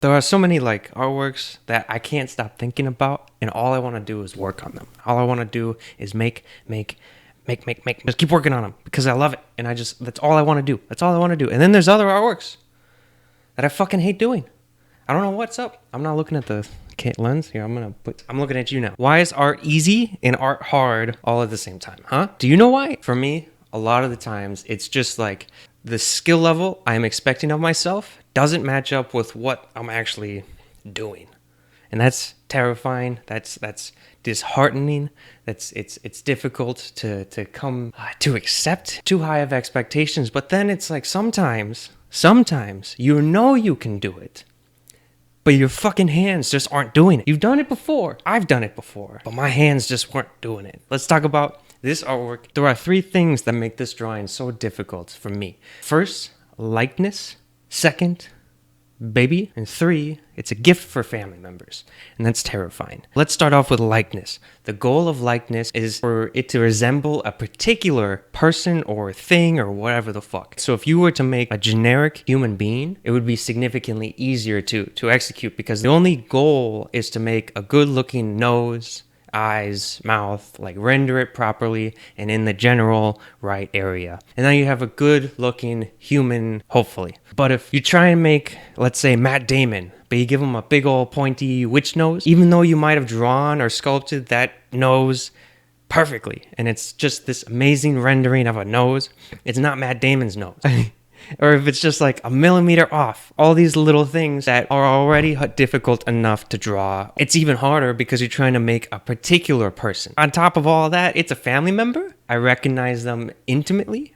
There are so many like artworks that I can't stop thinking about, and all I want to do is work on them. All I want to do is make. Just keep working on them because I love it, and that's all I want to do. That's all I want to do. And then there's other artworks that I fucking hate doing. I don't know what's up. I'm not looking at the lens here. I'm looking at you now. Why is art easy and art hard all at the same time? Huh? Do you know why? For me, a lot of the times it's just like the skill level I'm expecting of myself doesn't match up with what I'm actually doing. And that's terrifying. That's disheartening. It's difficult to come to accept too high of expectations. But then it's like sometimes you know you can do it, but your fucking hands just aren't doing it. You've done it before. I've done it before, but my hands just weren't doing it. Let's talk about this artwork. There are 3 things that make this drawing so difficult for me. First, likeness. Second, baby. And 3, it's a gift for family members. And that's terrifying. Let's start off with likeness. The goal of likeness is for it to resemble a particular person or thing or whatever the fuck. So if you were to make a generic human being, it would be significantly easier to execute because the only goal is to make a good looking nose, eyes, mouth, like render it properly and in the general right area. And then you have a good looking human, hopefully. But if you try and make, let's say, Matt Damon, but you give him a big old pointy witch nose, even though you might have drawn or sculpted that nose perfectly, and it's just this amazing rendering of a nose, it's not Matt Damon's nose. Or if it's just like a millimeter off, all these little things that are already difficult enough to draw, it's even harder because you're trying to make a particular person. On top of all that, it's a family member. I recognize them intimately.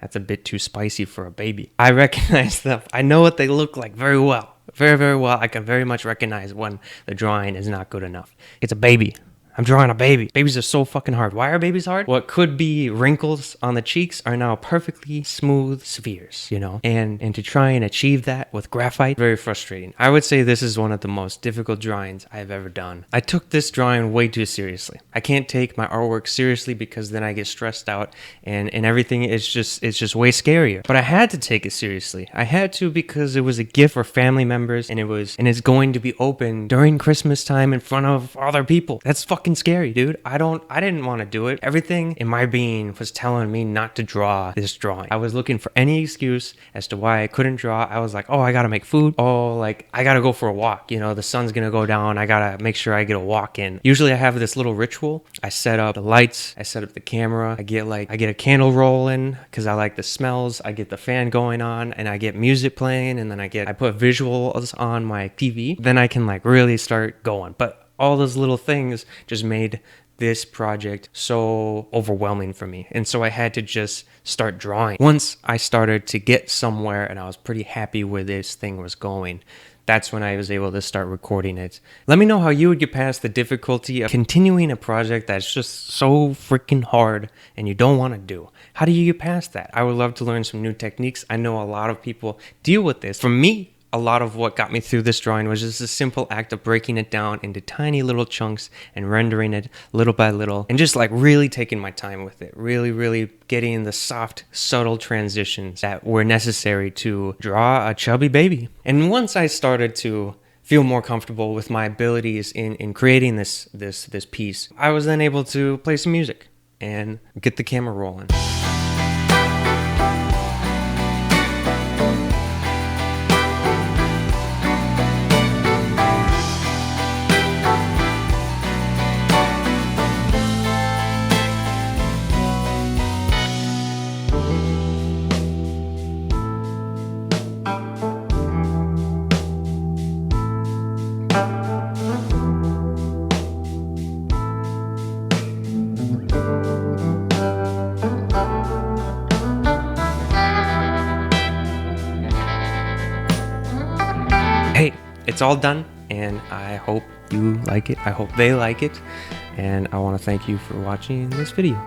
That's a bit too spicy for a baby. I recognize them. I know what they look like very well. Very, very well. I can very much recognize when the drawing is not good enough. It's a baby. I'm drawing a baby. Babies are so fucking hard. Why are babies hard? What could be wrinkles on the cheeks are now perfectly smooth spheres, you know? And to try and achieve that with graphite, very frustrating. I would say this is one of the most difficult drawings I've ever done. I took this drawing way too seriously. I can't take my artwork seriously because then I get stressed out and everything is just way scarier. But I had to take it seriously. I had to because it was a gift for family members and it's going to be open during Christmas time in front of other people. That's fucking scary, dude. I didn't want to do it. Everything in my being was telling me not to draw this drawing. I was looking for any excuse as to why I couldn't draw. I was like, oh, I gotta make food. Oh, like I gotta go for a walk. You know, the sun's gonna go down. I gotta make sure I get a walk in. Usually I have this little ritual. I set up the lights. I set up the camera. I get a candle rolling because I like the smells. I get the fan going on and I get music playing and then I put visuals on my TV. Then I can like really start going. But all those little things just made this project so overwhelming for me. And so I had to just start drawing. Once I started to get somewhere and I was pretty happy where this thing was going, that's when I was able to start recording it. Let me know how you would get past the difficulty of continuing a project that's just so freaking hard and you don't want to do. How do you get past that? I would love to learn some new techniques. I know a lot of people deal with this. For me, a lot of what got me through this drawing was just a simple act of breaking it down into tiny little chunks and rendering it little by little and just like really taking my time with it. Really getting the soft, subtle transitions that were necessary to draw a chubby baby. And once I started to feel more comfortable with my abilities in creating this piece, I was then able to play some music and get the camera rolling. Hey, it's all done, and I hope you like it. I hope they like it, and I want to thank you for watching this video.